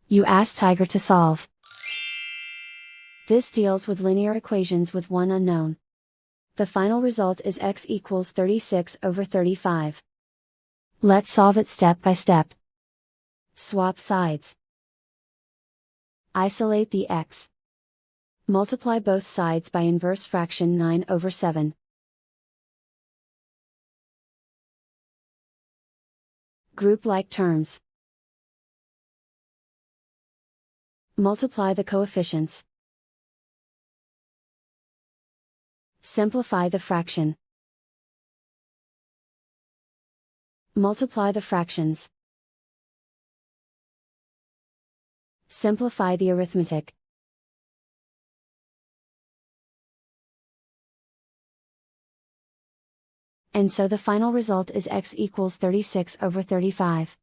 You ask Tiger to solve. This deals with linear equations with one unknown. The final result is x equals 36 over 35. Let's solve it step by step. Swap sides. Isolate the x. Multiply both sides by inverse fraction 9 over 7. Group like terms. Multiply the coefficients. Simplify the fraction. Multiply the fractions. Simplify the arithmetic. And so the final result is x equals 36 over 35.